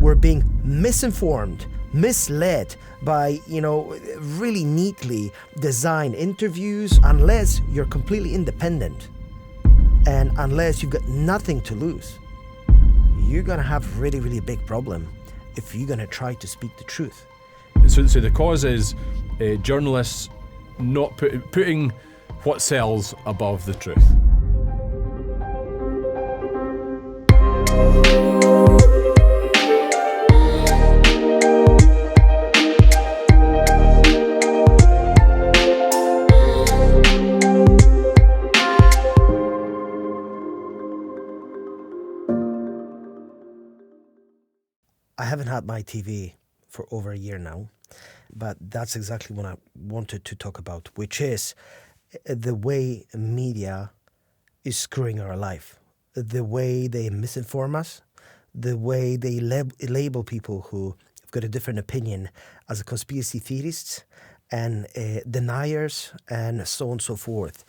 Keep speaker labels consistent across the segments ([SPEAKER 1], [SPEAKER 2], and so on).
[SPEAKER 1] we're being misinformed, misled by, really neatly designed interviews, unless you're completely independent and unless you've got nothing to lose. You're going to have really, really big problem if you're going to try to speak the truth.
[SPEAKER 2] So the cause is journalists not putting what sells above the truth.
[SPEAKER 1] I haven't had my TV for over a year now, but that's exactly what I wanted to talk about, which is the way media is screwing our life, the way they misinform us, the way they label people who have got a different opinion as a conspiracy theorists and deniers and so on and so forth.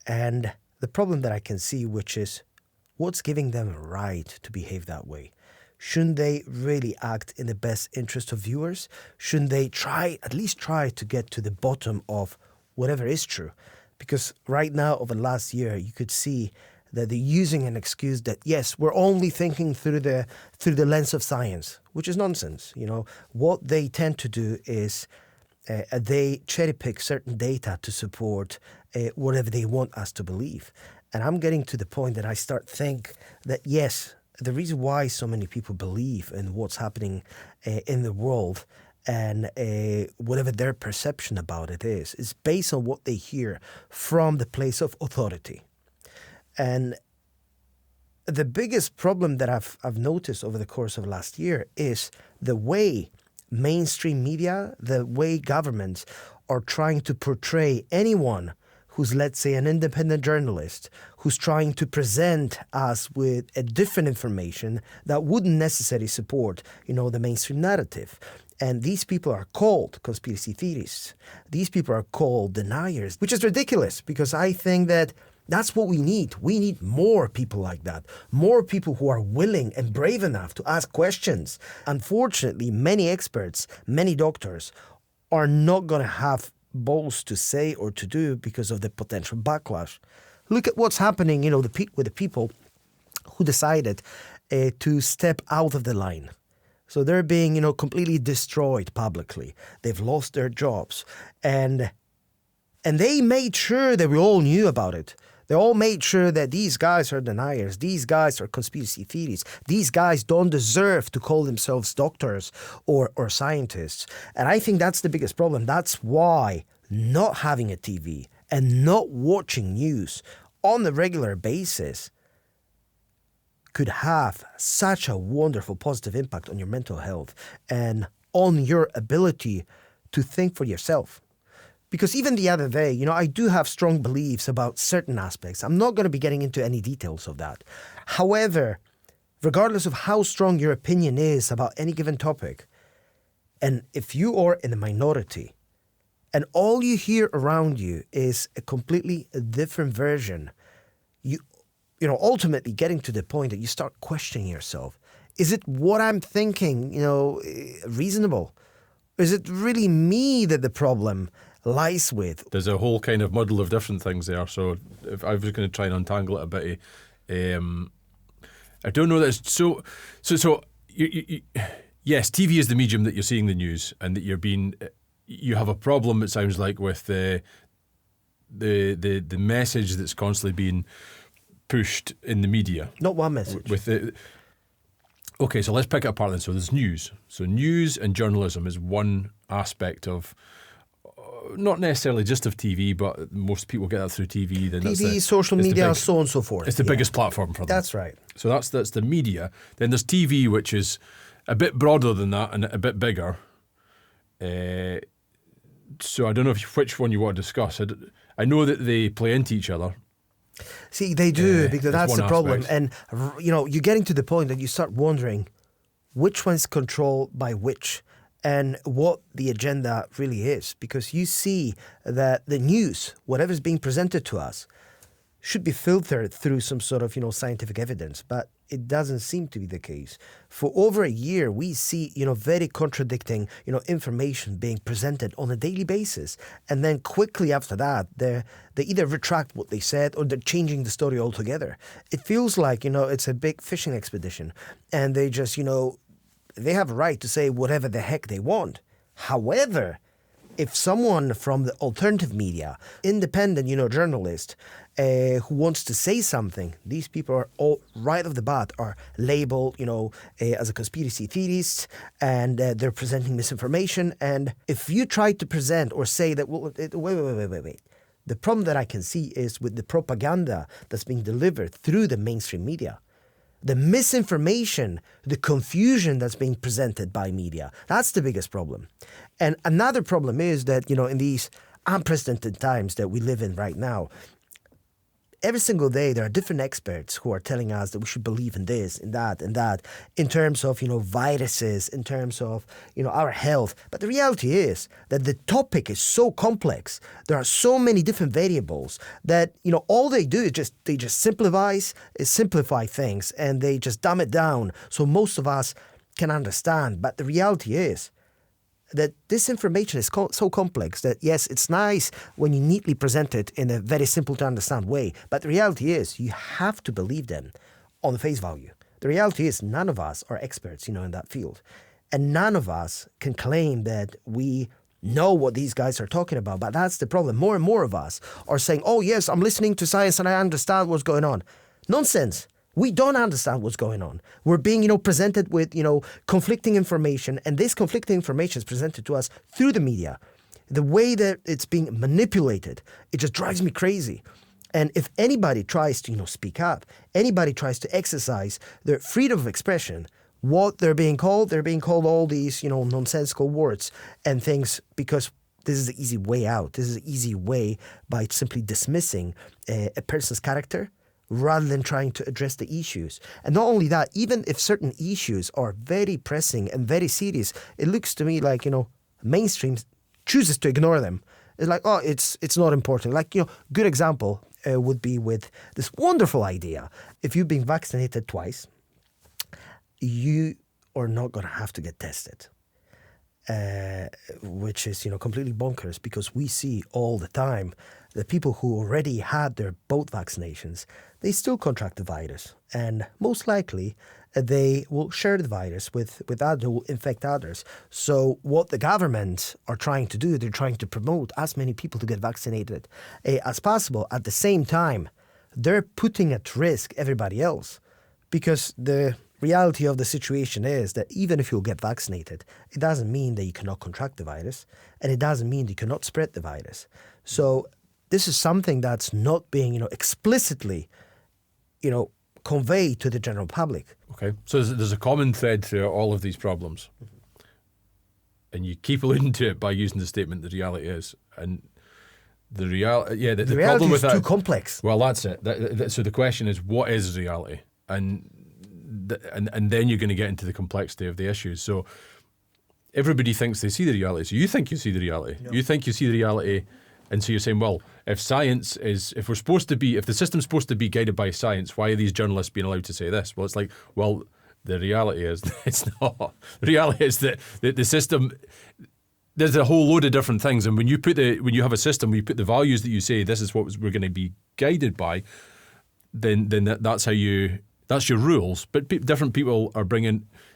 [SPEAKER 1] And the problem that I can see, which is what's giving them a right to behave that way? Shouldn't they really act in the best interest of viewers? Shouldn't they at least try to get to the bottom of whatever is true? Because right now, over the last year, you could see that they're using an excuse that, yes, we're only thinking through the lens of science, which is nonsense. What they tend to do is they cherry pick certain data to support whatever they want us to believe. And I'm getting to the point that I start think that, yes, the reason why so many people believe in what's happening in the world and whatever their perception about it is based on what they hear from the place of authority. And the biggest problem that I've noticed over the course of last year is the way mainstream media, the way governments are trying to portray anyone who's, let's say, an independent journalist, who's trying to present us with a different information that wouldn't necessarily support, the mainstream narrative. And these people are called conspiracy theorists. These people are called deniers, which is ridiculous because I think that that's what we need. We need more people like that, more people who are willing and brave enough to ask questions. Unfortunately, many experts, many doctors are not going to have balls to say or to do because of the potential backlash. Look at what's happening, with the people who decided to step out of the line. So they're being, completely destroyed publicly. They've lost their jobs. And they made sure that we all knew about it. They all made sure that these guys are deniers. These guys are conspiracy theories. These guys don't deserve to call themselves doctors or scientists. And I think that's the biggest problem. That's why not having a TV and not watching news on a regular basis could have such a wonderful positive impact on your mental health and on your ability to think for yourself. Because even the other day, I do have strong beliefs about certain aspects. I'm not going to be getting into any details of that. However, regardless of how strong your opinion is about any given topic, and if you are in a minority, and all you hear around you is a completely different version, you ultimately getting to the point that you start questioning yourself. Is it what I'm thinking, reasonable? Is it really me that the problem lies with? There's
[SPEAKER 2] a whole kind of muddle of different things there. So if I was going to try and untangle it a bit, I don't know that it's so. You, yes, TV is the medium that you're seeing the news, and that you have a problem. It sounds like with the message that's constantly being pushed in the media.
[SPEAKER 1] Not one message.
[SPEAKER 2] Okay, so let's pick it apart then. So there's news. So news and journalism is one aspect of, not necessarily just of TV, but most people get that through TV. Then
[SPEAKER 1] TV, social media, so on and so forth.
[SPEAKER 2] It's the biggest platform for them.
[SPEAKER 1] That's right.
[SPEAKER 2] So that's the media. Then there's TV, which is a bit broader than that and a bit bigger. So I don't know which one you want to discuss. I know that they play into each other.
[SPEAKER 1] See, they do, because that's the problem. And, you're getting to the point that you start wondering which one's controlled by which and what the agenda really is. Because you see that the news, whatever's being presented to us, should be filtered through some sort of, scientific evidence. But it doesn't seem to be the case. For over a year, we see, very contradicting, information being presented on a daily basis. And then quickly after that, they either retract what they said or they're changing the story altogether. It feels like, it's a big fishing expedition. And they just, they have a right to say whatever the heck they want. However, if someone from the alternative media, independent, journalist, who wants to say something, these people are all right off the bat are labeled, as a conspiracy theorist, and they're presenting misinformation. And if you try to present or say that, wait. The problem that I can see is with the propaganda that's being delivered through the mainstream media. The misinformation, the confusion that's being presented by media, that's the biggest problem. And another problem is that, in these unprecedented times that we live in right now, every single day there are different experts who are telling us that we should believe in this, in that, in terms of, viruses, in terms of, our health. But the reality is that the topic is so complex. There are so many different variables that, all they do is they just simplify things, and they just dumb it down so most of us can understand. But the reality is that this information is so complex that, yes, it's nice when you neatly present it in a very simple to understand way. But the reality is you have to believe them on face value. The reality is none of us are experts, in that field. And none of us can claim that we know what these guys are talking about. But that's the problem. More and more of us are saying, oh, yes, I'm listening to science and I understand what's going on. Nonsense. We don't understand what's going on. We're being, presented with, conflicting information, and this conflicting information is presented to us through the media. The way that it's being manipulated, it just drives me crazy. And if anybody tries to, speak up, anybody tries to exercise their freedom of expression, what they're being called all these, nonsensical words and things, because this is the easy way out. This is an easy way by simply dismissing a person's character, rather than trying to address the issues. And not only that, even if certain issues are very pressing and very serious, it looks to me like, mainstream chooses to ignore them. It's like, oh, it's not important. Like, good example would be with this wonderful idea. If you've been vaccinated twice, you are not going to have to get tested. Which is, completely bonkers, because we see all the time that people who already had their both vaccinations, they still contract the virus. And most likely, they will share the virus with others, will infect others. So what the government are trying to do, they're trying to promote as many people to get vaccinated as possible. At the same time, they're putting at risk everybody else, because the reality of the situation is that even if you'll get vaccinated, it doesn't mean that you cannot contract the virus, and it doesn't mean that you cannot spread the virus. So this is something that's not being, explicitly, conveyed to the general public.
[SPEAKER 2] Okay, so there's a common thread through all of these problems, and you keep alluding to it by using the statement, the reality is, and the reality, the
[SPEAKER 1] reality
[SPEAKER 2] problem with
[SPEAKER 1] is
[SPEAKER 2] that,
[SPEAKER 1] too complex.
[SPEAKER 2] Well, that's it. So the question is, what is reality? And then you're going to get into the complexity of the issues. So everybody thinks they see the reality. So you think you see the reality. No. You think you see the reality. And so you're saying, well, if the system's supposed to be guided by science, why are these journalists being allowed to say this? Well, it's like, well, the reality is it's not. The reality is that the system, there's a whole load of different things. And when you have a system where you put the values that you say, this is what we're going to be guided by, then that's your rules. But different people are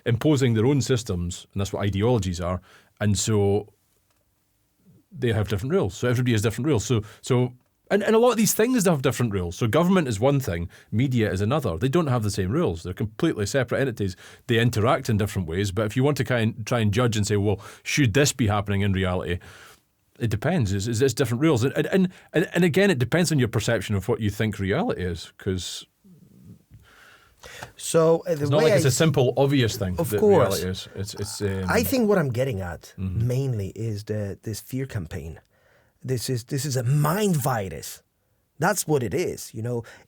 [SPEAKER 2] imposing their own systems, and that's what ideologies are. And so they have different rules. So everybody has different rules. And a lot of these things have different rules. So government is one thing, media is another. They don't have the same rules. They're completely separate entities. They interact in different ways. But if you want to try and judge and say, well, should this be happening in reality? It depends. It's different rules. And again, it depends on your perception of what you think reality is, because it's not like it's a simple, obvious thing.
[SPEAKER 1] Of course,
[SPEAKER 2] reality is.
[SPEAKER 1] I think what I'm getting at mainly is this fear campaign. This is a mind virus. That's what it is.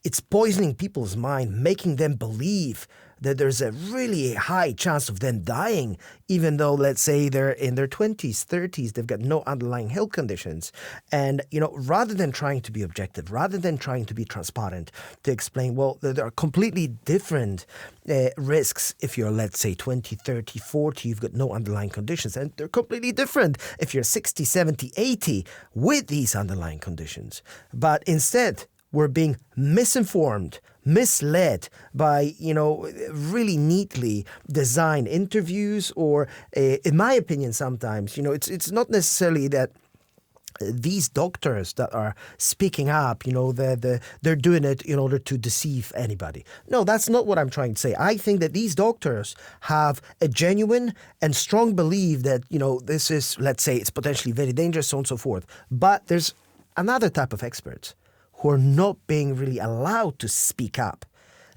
[SPEAKER 1] It's poisoning people's mind, making them believe that there's a really high chance of them dying, even though, let's say, they're in their 20s, 30s, they've got no underlying health conditions. And, rather than trying to be objective, rather than trying to be transparent, to explain, well, there are completely different risks if you're, let's say, 20, 30, 40, you've got no underlying conditions. And they're completely different if you're 60, 70, 80 with these underlying conditions. But instead, we're being misinformed, misled by, really neatly designed interviews, or, in my opinion, sometimes, it's not necessarily that these doctors that are speaking up, they're doing it in order to deceive anybody. No, that's not what I'm trying to say. I think that these doctors have a genuine and strong belief that, this is, let's say, it's potentially very dangerous, so on and so forth. But there's another type of experts who are not being really allowed to speak up.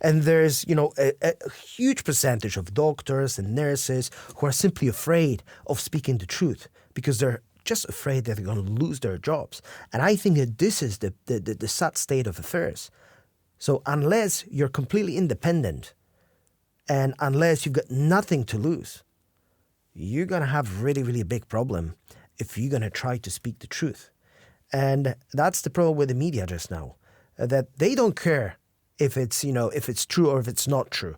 [SPEAKER 1] And there's, a huge percentage of doctors and nurses who are simply afraid of speaking the truth because they're just afraid that they're going to lose their jobs. And I think that this is the sad state of affairs. So unless you're completely independent and unless you've got nothing to lose, you're going to have really, really a big problem if you're going to try to speak the truth. And that's the problem with the media just now, that they don't care if it's, if it's true or if it's not true.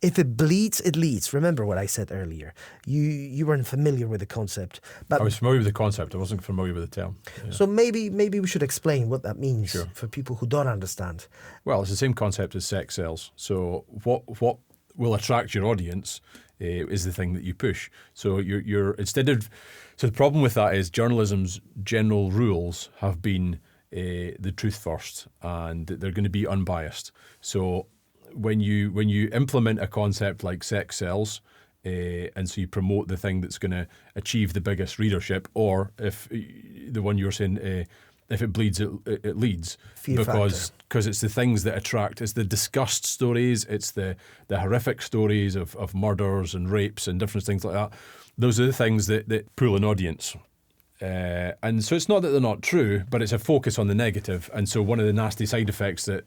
[SPEAKER 1] If it bleeds, it leads. Remember what I said earlier. You weren't familiar with the concept. But
[SPEAKER 2] I was familiar with the concept. I wasn't familiar with the term. Yeah.
[SPEAKER 1] So maybe we should explain what that means for people who don't understand.
[SPEAKER 2] Well, it's the same concept as sex sells. So what will attract your audience is the thing that you push. So So the problem with that is journalism's general rules have been the truth first, and they're going to be unbiased. So when you implement a concept like sex sells, and so you promote the thing that's going to achieve the biggest readership, or if the one you're saying, if it bleeds, it leads.
[SPEAKER 1] Fear
[SPEAKER 2] because it's the things that attract. It's the disgust stories. It's the horrific stories of murders and rapes and different things like that. Those are the things that pull an audience. And so it's not that they're not true, but it's a focus on the negative. And so one of the nasty side effects that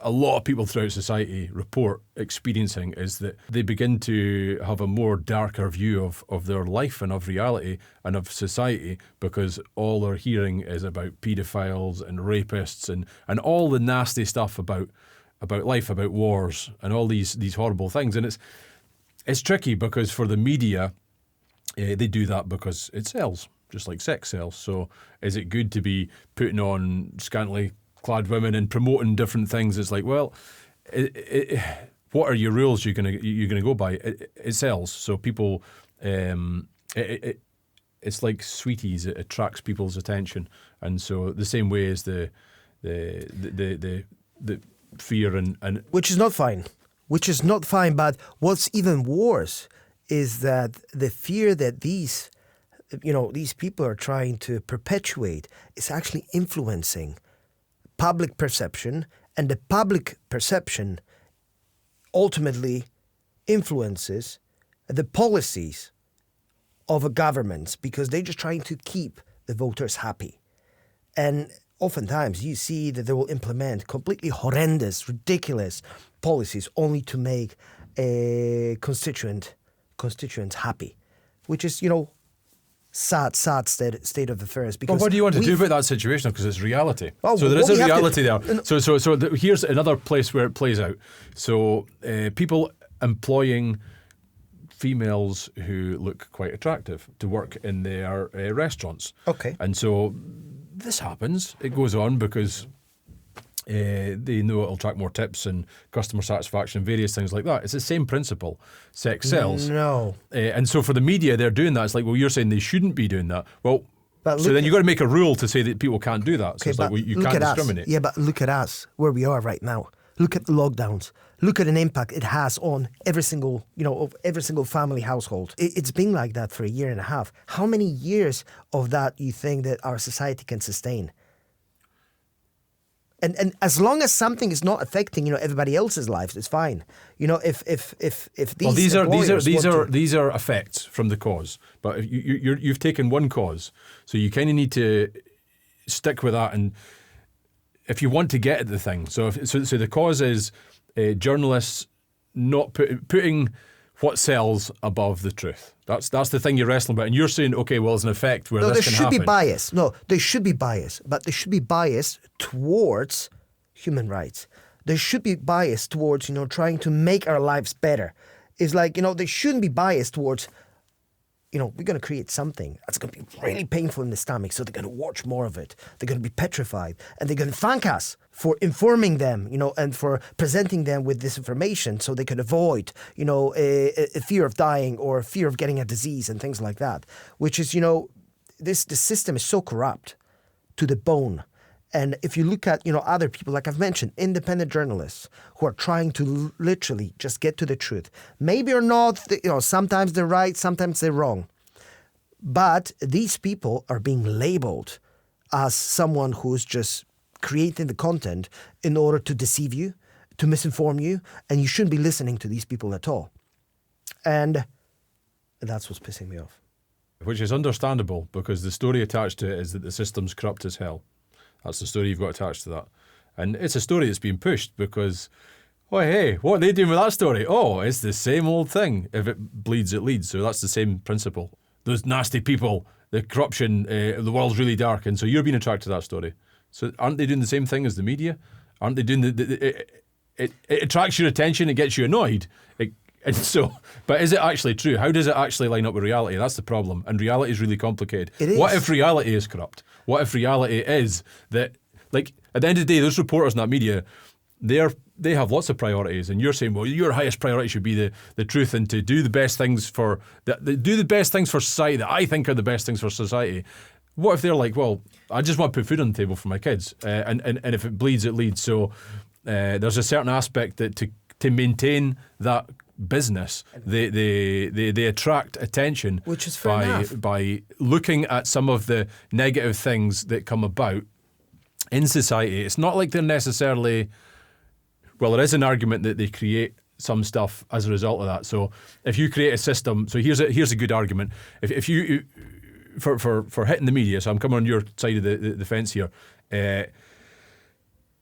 [SPEAKER 2] a lot of people throughout society report experiencing is that they begin to have a more darker view of their life and of reality and of society, because all they're hearing is about paedophiles and rapists and all the nasty stuff about life, about wars and all these horrible things. And it's tricky because for the media, they do that because it sells, just like sex sells. So is it good to be putting on scantily clad women and promoting different things? It's like, well, what are your rules you're gonna go by? It sells. So people, it's like sweeties. It attracts people's attention, and so the same way as the fear and
[SPEAKER 1] which is not fine. But what's even worse is that the fear that these people are trying to perpetuate is actually influencing public perception, and the public perception ultimately influences the policies of governments, because they're just trying to keep the voters happy. And oftentimes you see that they will implement completely horrendous, ridiculous policies only to make a constituents happy, which is, sad state of affairs. Because
[SPEAKER 2] what do you want to do about that situation? Because it's reality.
[SPEAKER 1] Oh,
[SPEAKER 2] so there is a reality there.
[SPEAKER 1] No.
[SPEAKER 2] So here's another place where it plays out. So people employing females who look quite attractive to work in their restaurants.
[SPEAKER 1] Okay.
[SPEAKER 2] And so this happens. It goes on because they know it'll attract more tips and customer satisfaction, various things like that. It's the same principle. Sex sells.
[SPEAKER 1] No.
[SPEAKER 2] And so for the media, they're doing that. It's like, well, you're saying they shouldn't be doing that. Well, so then you've got to make a rule to say that people can't do that.
[SPEAKER 1] Okay,
[SPEAKER 2] so it's like, well, you can't discriminate.
[SPEAKER 1] Yeah, but look at us, where we are right now. Look at the lockdowns. Look at an impact it has on every single family household. It's been like that for a year and a half. How many years of that you think that our society can sustain? And as long as something is not affecting everybody else's lives, it's fine. If these are effects from the cause, but if you've taken one cause, so you kind of need to stick with that. And if you want to get at the thing, so the cause is journalists
[SPEAKER 2] not putting what sells above the truth. That's the thing you're wrestling about. And you're saying, okay, well, there's an effect where this can happen.
[SPEAKER 1] No, there should be bias. No, there should be bias. But there should be bias towards human rights. There should be bias towards, trying to make our lives better. It's like, there shouldn't be bias towards, we're going to create something that's going to be really painful in the stomach, so they're going to watch more of it. They're going to be petrified, and they're going to thank us for informing them, and for presenting them with this information so they can avoid, a fear of dying or a fear of getting a disease and things like that, which is, the system is so corrupt to the bone. And if you look at, other people, like I've mentioned, independent journalists who are trying to literally just get to the truth. Maybe or not, sometimes they're right, sometimes they're wrong. But these people are being labeled as someone who's just creating the content in order to deceive you, to misinform you, and you shouldn't be listening to these people at all. And that's what's pissing me off.
[SPEAKER 2] Which is understandable, because the story attached to it is that the system's corrupt as hell. That's the story you've got attached to that. And it's a story that's being pushed because, oh, hey, what are they doing with that story? Oh, it's the same old thing. If it bleeds, it leads. So that's the same principle. Those nasty people, the corruption, the world's really dark. And so you're being attracted to that story. So aren't they doing the same thing as the media? Aren't they doing it attracts your attention, it gets you annoyed. But is it actually true? How does it actually line up with reality? That's the problem. And reality is really complicated.
[SPEAKER 1] It is.
[SPEAKER 2] What if reality is corrupt? What if reality is that, like, at the end of the day, those reporters in that media, they have lots of priorities, and you're saying, well, your highest priority should be the truth and to do the best things for society that I think are the best things for society. What if they're like, well, I just want to put food on the table for my kids, and if it bleeds, it leads. So there's a certain aspect that to maintain that business, they attract attention,
[SPEAKER 1] which is fair enough,
[SPEAKER 2] by looking at some of the negative things that come about in society. It's not like they're necessarily, well, there is an argument that they create some stuff as a result of that. So if you create a system, so here's a good argument. If you for hitting the media, so I'm coming on your side of the fence here.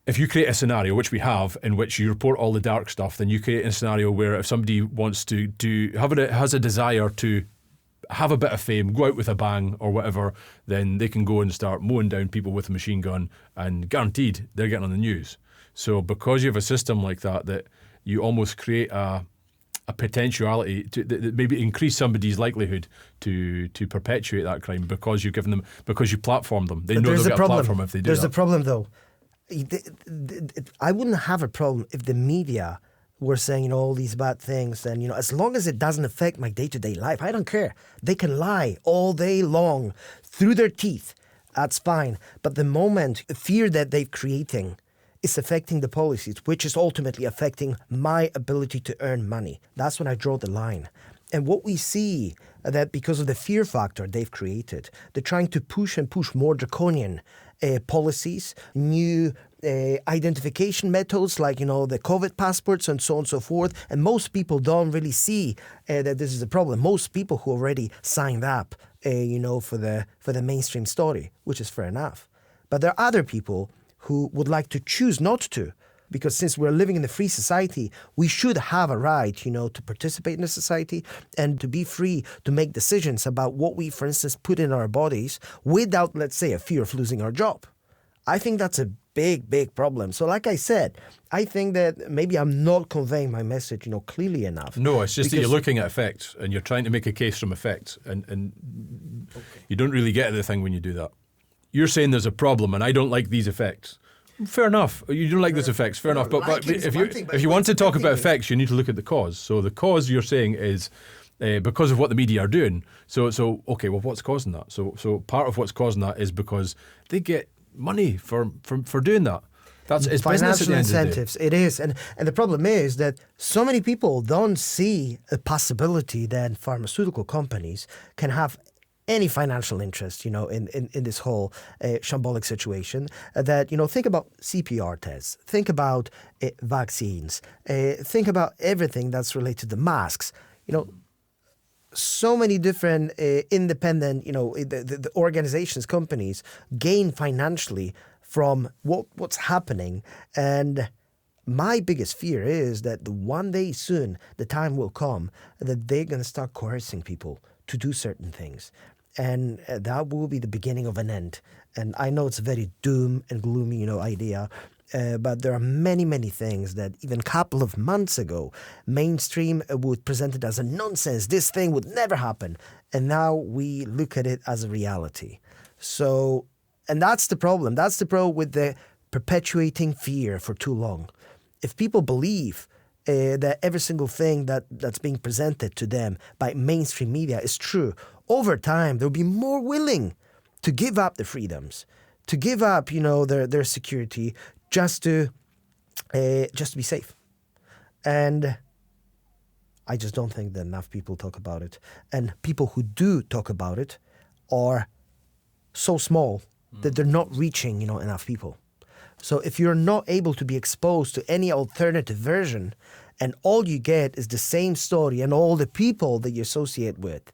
[SPEAKER 2] If you create a scenario, which we have, in which you report all the dark stuff, then you create a scenario where if somebody wants to has a desire to have a bit of fame, go out with a bang or whatever, then they can go and start mowing down people with a machine gun, and guaranteed they're getting on the news. So because you have a system like that you almost create a potentiality that maybe increase somebody's likelihood to perpetuate that crime because you platform them. They know they'll get a platform if they do that.
[SPEAKER 1] There's a problem though. I wouldn't have a problem if the media were saying all these bad things, and as long as it doesn't affect my day-to-day life, I don't care. They can lie all day long through their teeth. That's fine. But the moment fear that they're creating is affecting the policies, which is ultimately affecting my ability to earn money, that's when I draw the line. And what we see that because of the fear factor they've created, they're trying to push more draconian policies, new identification methods like, the COVID passports and so on and so forth. And most people don't really see that this is a problem. Most people who already signed up, for the mainstream story, which is fair enough. But there are other people who would like to choose not to. Because since we're living in a free society, we should have a right, to participate in the society and to be free to make decisions about what we, for instance, put in our bodies without, let's say, a fear of losing our job. I think that's a big, big problem. So like I said, I think that maybe I'm not conveying my message, clearly enough.
[SPEAKER 2] No, it's just that you're looking at effects and you're trying to make a case from effects, and you don't really get at the thing when you do that. You're saying there's a problem and I don't like these effects. Fair enough. You don't like those effects. Fair enough. But if you want to talk about effects, you need to look at the cause. So the cause you're saying is because of what the media are doing. So okay, well, what's causing that? So part of what's causing that is because they get money for doing that. It's
[SPEAKER 1] financial incentives. It is, and the problem is that so many people don't see a possibility that pharmaceutical companies can have any financial interest, in this whole shambolic situation. That, think about CPR tests, think about vaccines, think about everything that's related to masks. So many different independent, the organizations, companies gain financially from what's happening. And My biggest fear is that one day soon, the time will come that they're going to start coercing people to do certain things. And that will be the beginning of an end. And I know it's a very doom and gloomy, idea, but there are many, many things that even a couple of months ago, mainstream would present it as a nonsense. This thing would never happen. And now we look at it as a reality. So, and that's the problem. That's the problem with the perpetuating fear for too long. If people believe that every single thing that's being presented to them by mainstream media is true, over time they'll be more willing to give up the freedoms, to give up, their security, just to be safe. And I just don't think that enough people talk about it. And people who do talk about it are so small that they're not reaching, enough people. So if you're not able to be exposed to any alternative version, and all you get is the same story, and all the people that you associate with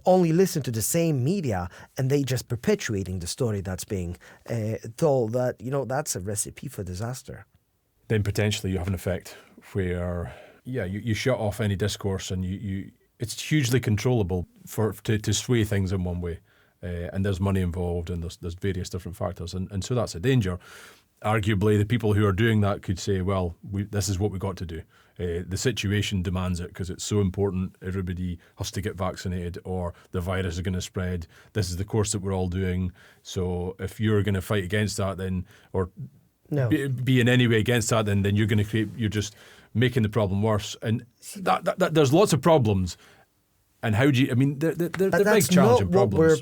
[SPEAKER 1] only listen to the same media, and they just perpetuating the story that's being told, that that's a recipe for disaster.
[SPEAKER 2] Then potentially you have an effect where you shut off any discourse, and you it's hugely controllable to sway things in one way, and there's money involved, and there's various different factors, and so that's a danger. Arguably, the people who are doing that could say, well, this is what we've got to do. The situation demands it because it's so important. Everybody has to get vaccinated or the virus is going to spread. This is the course that we're all doing. So if you're going to fight against that, then, or be in any way against that, then you're going to you're just making the problem worse. And that there's lots of problems. And how do you, they're big challenging problems.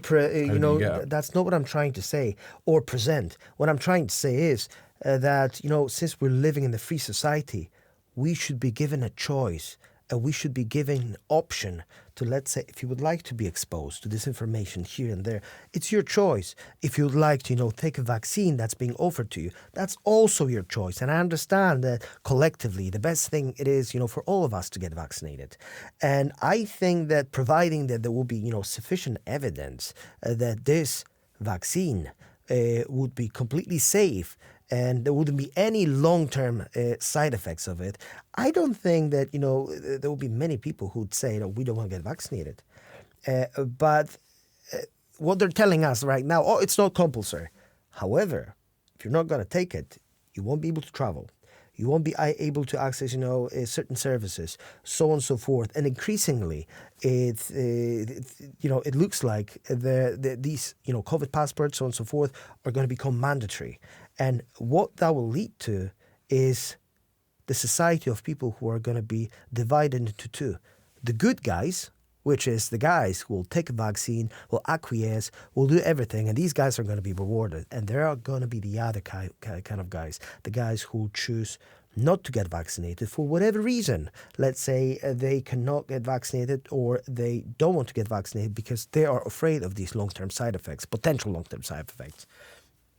[SPEAKER 1] That's not what I'm trying to say or present. What I'm trying to say is that, since we're living in a free society, we should be given a choice. We should be given an option to, let's say, if you would like to be exposed to this information here and there, it's your choice. If you would like to, take a vaccine that's being offered to you, that's also your choice. And I understand that collectively, the best thing it is, for all of us to get vaccinated. And I think that providing that there will be, sufficient evidence that this vaccine would be completely safe and there wouldn't be any long-term side effects of it, I don't think that, there will be many people who would say, we don't want to get vaccinated. But what they're telling us right now, it's not compulsory. However, if you're not going to take it, you won't be able to travel. You won't be able to access, certain services, so on and so forth. And increasingly, it looks like these, COVID passports, so on and so forth, are going to become mandatory. And what that will lead to is the society of people who are going to be divided into two. The good guys, which is the guys who will take a vaccine, will acquiesce, will do everything, and these guys are going to be rewarded. And there are going to be the other kind of guys, the guys who choose not to get vaccinated for whatever reason. Let's say they cannot get vaccinated or they don't want to get vaccinated because they are afraid of these long-term side effects, potential long-term side effects.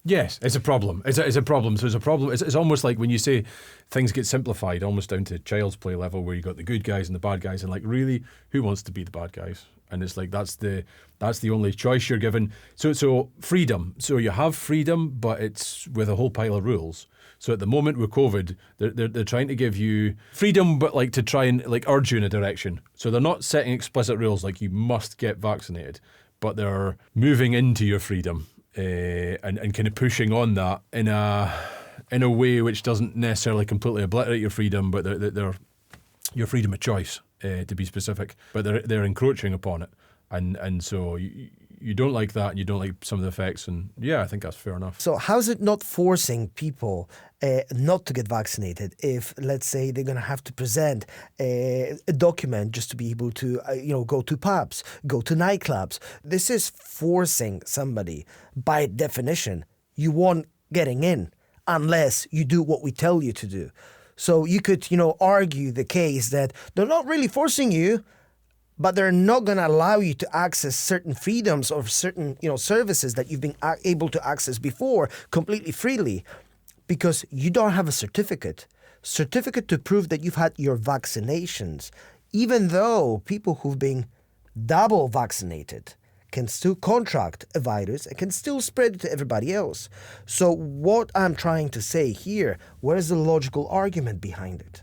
[SPEAKER 2] Yes, it's a problem. It's a problem. So it's a problem. It's almost like when you say things get simplified, almost down to child's play level, where you got the good guys and the bad guys, and really, who wants to be the bad guys? And it's like that's the only choice you're given. So freedom. So you have freedom, but it's with a whole pile of rules. So at the moment with COVID, they're trying to give you freedom, but to try and urge you in a direction. So they're not setting explicit rules like you must get vaccinated, but they're moving into your freedom. And kind of pushing on that in a way which doesn't necessarily completely obliterate your freedom, but they're your freedom of choice, to be specific. But they're encroaching upon it, and so you don't like that, and you don't like some of the effects. And I think that's fair enough.
[SPEAKER 1] So how's it not forcing people not to get vaccinated if, let's say, they're going to have to present a document just to be able to, go to pubs, go to nightclubs? This is forcing somebody. By definition, you won't getting in unless you do what we tell you to do. So you could, argue the case that they're not really forcing you, but they're not going to allow you to access certain freedoms or certain, services that you've been able to access before completely freely because you don't have a certificate to prove that you've had your vaccinations, even though people who've been double vaccinated can still contract a virus and can still spread it to everybody else. So what I'm trying to say here, where is the logical argument behind it?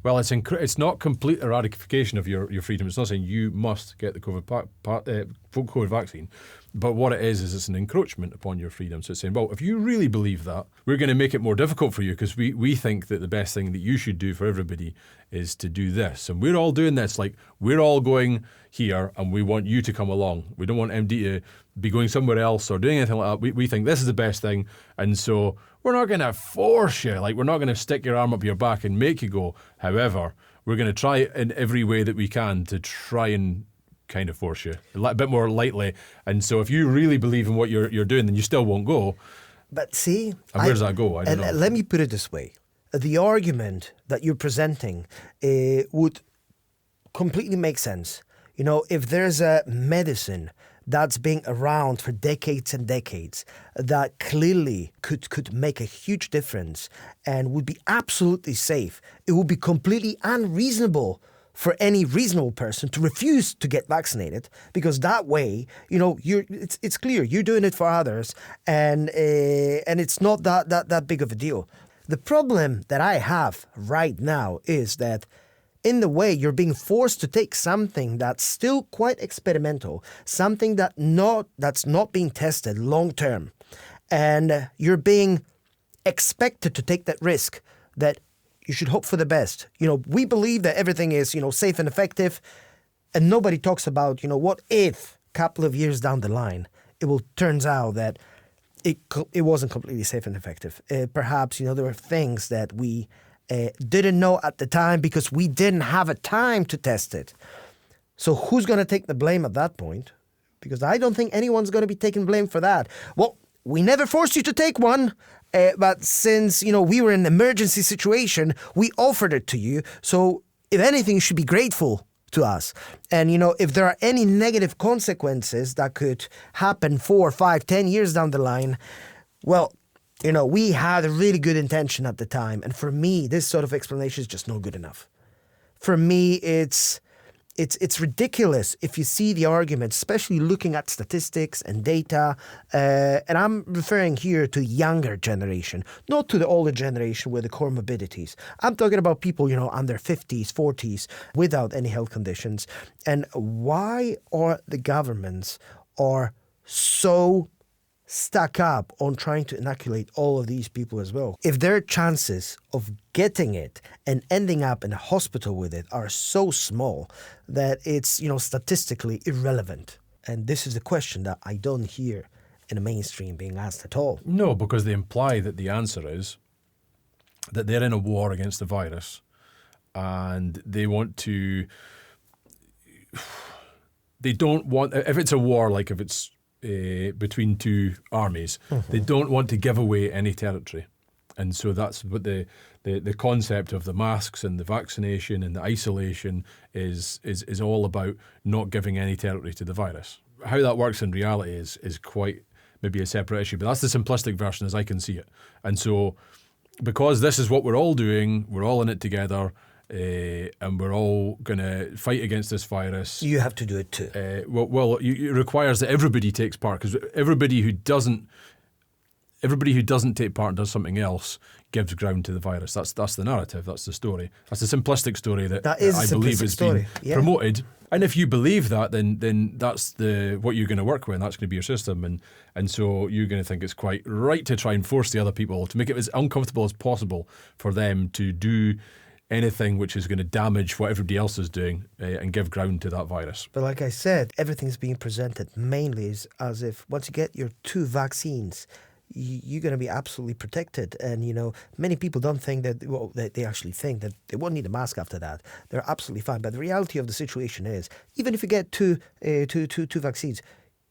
[SPEAKER 2] Well, it's not complete eradication of your freedom. It's not saying you must get the COVID vaccine. But what it is it's an encroachment upon your freedom. So it's saying, well, if you really believe that, we're going to make it more difficult for you because we think that the best thing that you should do for everybody is to do this. And we're all doing this. Like, we're all going here and we want you to come along. We don't want MD to be going somewhere else or doing anything like that. We think this is the best thing. And so we're not going to force you. Like, we're not going to stick your arm up your back and make you go. However, we're going to try in every way that we can to try and kind of force you a bit more lightly. And so if you really believe in what you're doing, then you still won't go.
[SPEAKER 1] But see...
[SPEAKER 2] And where does that go? I don't know.
[SPEAKER 1] Let me put it this way. The argument that you're presenting would completely make sense. You know, if there's a medicine that's been around for decades and decades that clearly could make a huge difference and would be absolutely safe, it would be completely unreasonable for any reasonable person to refuse to get vaccinated, because that way, you know, it's clear you're doing it for others, and it's not that big of a deal. The problem that I have right now is that in the way you're being forced to take something that's still quite experimental, something that's not being tested long term, and you're being expected to take that risk that you should hope for the best. You know, we believe that everything is, you know, safe and effective, and nobody talks about, you know, what if a couple of years down the line it turns out that it wasn't completely safe and effective. Perhaps, you know, there were things that we didn't know at the time because we didn't have a time to test it. So who's going to take the blame at that point? Because I don't think anyone's going to be taking blame for that. Well, we never forced you to take one, but since, you know, we were in an emergency situation, we offered it to you. So if anything, you should be grateful to us. And, you know, if there are any negative consequences that could happen 4, 5, 10 years down the line, well, you know, we had a really good intention at the time. And for me, this sort of explanation is just not good enough. For me, it's ridiculous if you see the argument, especially looking at statistics and data. And I'm referring here to the younger generation, not to the older generation with the comorbidities. I'm talking about people, you know, under 50s, 40s, without any health conditions. And why are the governments so stuck up on trying to inoculate all of these people as well? If their chances of getting it and ending up in a hospital with it are so small that it's, you know, statistically irrelevant. And this is the question that I don't hear in the mainstream being asked at all.
[SPEAKER 2] No, because they imply that the answer is that they're in a war against the virus and they want to... They don't want... If it's a war, like if it's between two armies, they don't want to give away any territory. And so that's what the concept of the masks and the vaccination and the isolation is all about, not giving any territory to the virus. How that works in reality is quite maybe a separate issue, but that's the simplistic version as I can see it. And so because this is what we're all doing, we're all in it together, and we're all going to fight against this virus.
[SPEAKER 1] You have to do it too.
[SPEAKER 2] It requires that everybody takes part, because everybody who doesn't take part and does something else gives ground to the virus. That's the narrative. That's the story. That's the simplistic story that I believe is being promoted. And if you believe that, then that's what you're going to work with, and that's going to be your system. And so you're going to think it's quite right to try and force the other people to make it as uncomfortable as possible for them to do anything which is going to damage what everybody else is doing and give ground to that virus.
[SPEAKER 1] But like I said, everything's being presented mainly as if once you get your 2 vaccines, you're going to be absolutely protected. And, you know, many people don't think that, well, they actually think that they won't need a mask after that. They're absolutely fine. But the reality of the situation is, even if you get two vaccines,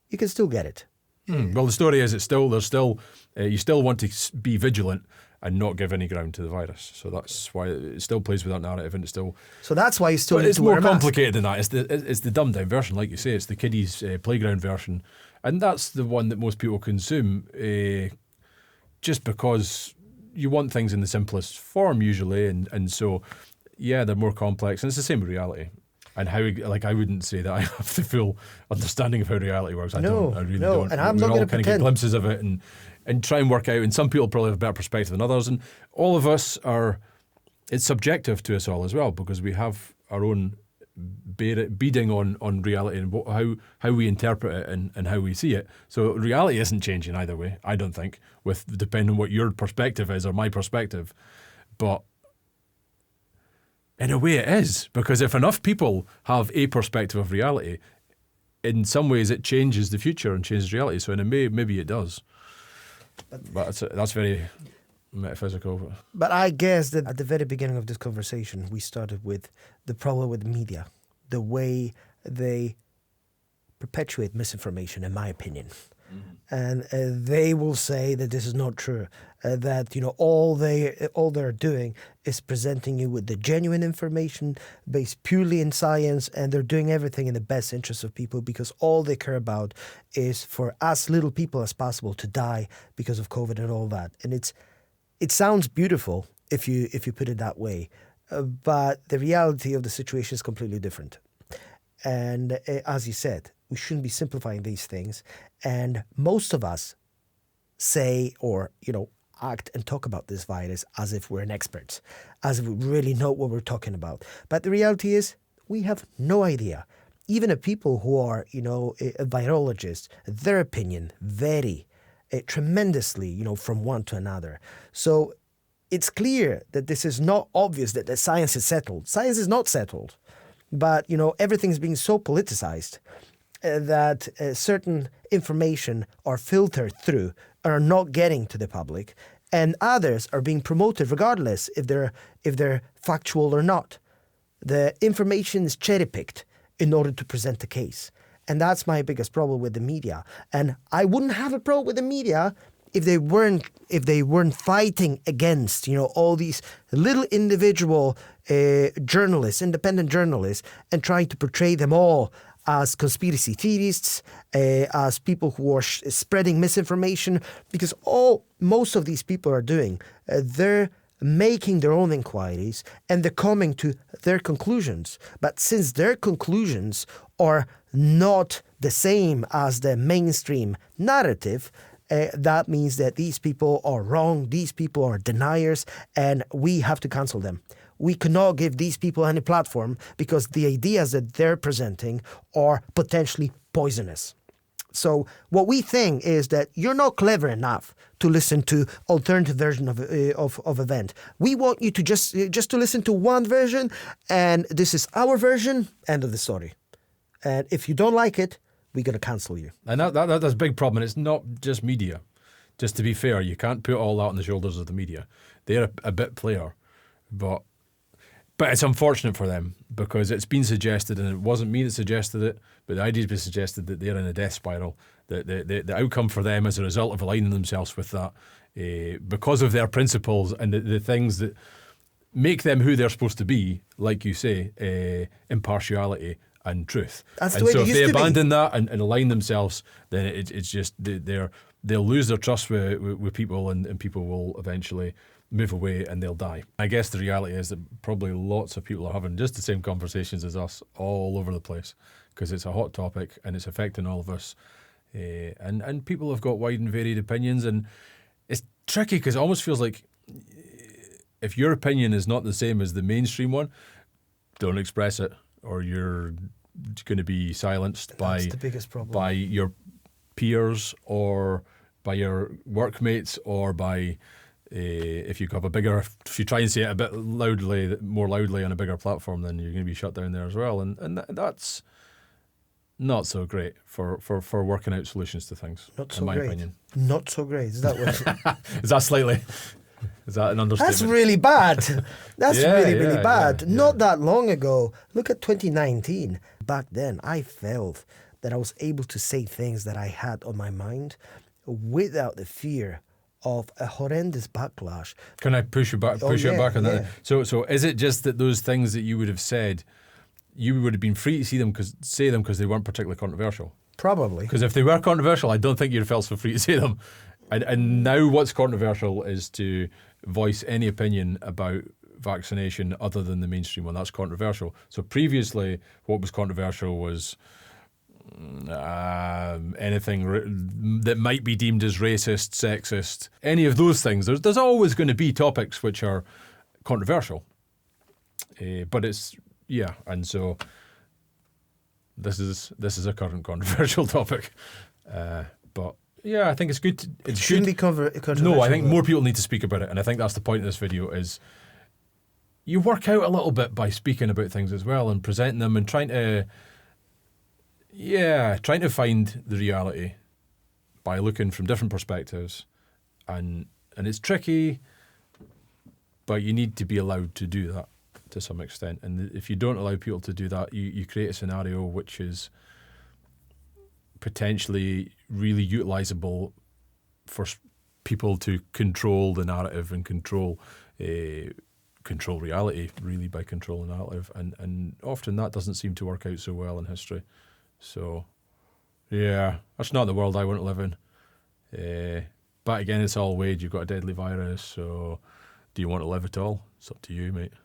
[SPEAKER 1] you can still get it.
[SPEAKER 2] Well, the story is you still want to be vigilant and not give any ground to the virus. So that's why it still plays with that narrative, and it's still...
[SPEAKER 1] So that's why you still need to wear a mask.
[SPEAKER 2] It's more complicated than that. It's the dumbed down version, like you say. It's the kiddies' playground version. And that's the one that most people consume just because you want things in the simplest form usually. And so, yeah, they're more complex. And it's the same with reality. And how, like, I wouldn't say that I have the full understanding of how reality works. I
[SPEAKER 1] No,
[SPEAKER 2] really
[SPEAKER 1] no,
[SPEAKER 2] don't.
[SPEAKER 1] and I'm
[SPEAKER 2] We're
[SPEAKER 1] not
[SPEAKER 2] all
[SPEAKER 1] gonna
[SPEAKER 2] kind of get
[SPEAKER 1] pretend.
[SPEAKER 2] glimpses of it and try and work out. And some people probably have a better perspective than others. And all of us are, it's subjective to us all as well, because we have our own beading on reality and how we interpret it and how we see it. So reality isn't changing either way, I don't think, with depending on what your perspective is or my perspective. But in a way it is, because if enough people have a perspective of reality, in some ways it changes the future and changes reality. So in a way, maybe it does. But that's very metaphysical.
[SPEAKER 1] But I guess that at the very beginning of this conversation, we started with the problem with the media, the way they perpetuate misinformation, in my opinion. And they will say that this is not true, that all they're doing is presenting you with the genuine information based purely in science, and they're doing everything in the best interest of people because all they care about is for as little people as possible to die because of COVID and all that. And it sounds beautiful if you put it that way, but the reality of the situation is completely different. And as you said, we shouldn't be simplifying these things. And most of us say or, act and talk about this virus as if we're an expert, as if we really know what we're talking about. But the reality is we have no idea. Even the people who are, virologists, their opinion vary tremendously, from one to another. So it's clear that this is not obvious that the science is settled. Science is not settled. But, everything's being so politicized that certain information are filtered through and are not getting to the public, and others are being promoted regardless if they're factual or not. The information is cherry-picked in order to present a case. And that's my biggest problem with the media. And I wouldn't have a problem with the media if they weren't fighting against, all these little individual journalists, independent journalists, and trying to portray them all as conspiracy theorists, as people who are spreading misinformation, because most of these people are doing, they're making their own inquiries and they're coming to their conclusions. But since their conclusions are not the same as the mainstream narrative, that means that these people are wrong, these people are deniers, and we have to cancel them. We cannot give these people any platform because the ideas that they're presenting are potentially poisonous. So what we think is that you're not clever enough to listen to alternative version of event. We want you to just to listen to one version, and this is our version, end of the story. And if you don't like it, we're going to cancel you.
[SPEAKER 2] And that's a big problem. And it's not just media. Just to be fair, you can't put all that on the shoulders of the media. They're a bit player. But it's unfortunate for them because it's been suggested, and it wasn't me that suggested it, but the idea's been suggested that they're in a death spiral. The outcome for them as a result of aligning themselves with that, because of their principles and the things that make them who they're supposed to be, like you say, impartiality and truth.
[SPEAKER 1] That's the
[SPEAKER 2] and
[SPEAKER 1] way
[SPEAKER 2] so
[SPEAKER 1] they
[SPEAKER 2] if
[SPEAKER 1] used
[SPEAKER 2] they
[SPEAKER 1] to be.
[SPEAKER 2] abandon that and align themselves, then it's just they'll lose their trust with people, and people will eventually move away and they'll die. I guess the reality is that probably lots of people are having just the same conversations as us all over the place because it's a hot topic and it's affecting all of us. And people have got wide and varied opinions, and it's tricky because it almost feels like if your opinion is not the same as the mainstream one, don't express it, or you're going to be silenced
[SPEAKER 1] That's the biggest problem.
[SPEAKER 2] by your peers or by your workmates or by if you try and say it a bit more loudly on a bigger platform, then you're going to be shut down there as well, and that's not so great for working out solutions to things.
[SPEAKER 1] Not so
[SPEAKER 2] in my
[SPEAKER 1] great.
[SPEAKER 2] opinion.
[SPEAKER 1] Not so great. Is that what?
[SPEAKER 2] Is that an understatement?
[SPEAKER 1] That's really bad. That's really bad.
[SPEAKER 2] Yeah.
[SPEAKER 1] Not that long ago. Look at 2019. Back then, I felt that I was able to say things that I had on my mind without the fear of a horrendous backlash.
[SPEAKER 2] Can I push you back? Back on that. So is it just that those things that you would have said, you would have been free to say them because they weren't particularly controversial?
[SPEAKER 1] Probably.
[SPEAKER 2] Because if they were controversial, I don't think you'd have felt so free to say them. And now what's controversial is to voice any opinion about vaccination other than the mainstream one. That's controversial. So previously, what was controversial was anything that might be deemed as racist, sexist, any of those things. There's always going to be topics which are controversial. But it's, and so this is a current controversial topic. But yeah, I think it's good. It
[SPEAKER 1] shouldn't be controversial.
[SPEAKER 2] No, I think more people need to speak about it, and I think that's the point of this video. Is you work out a little bit by speaking about things as well and presenting them and trying to find the reality by looking from different perspectives, and it's tricky, but you need to be allowed to do that to some extent. And if you don't allow people to do that, you create a scenario which is potentially really utilisable for people to control the narrative and control reality, really, by controlling the narrative. And often that doesn't seem to work out so well in history. So, yeah, that's not the world I want to live in. But again, it's all wage. You've got a deadly virus, so do you want to live at all? It's up to you, mate.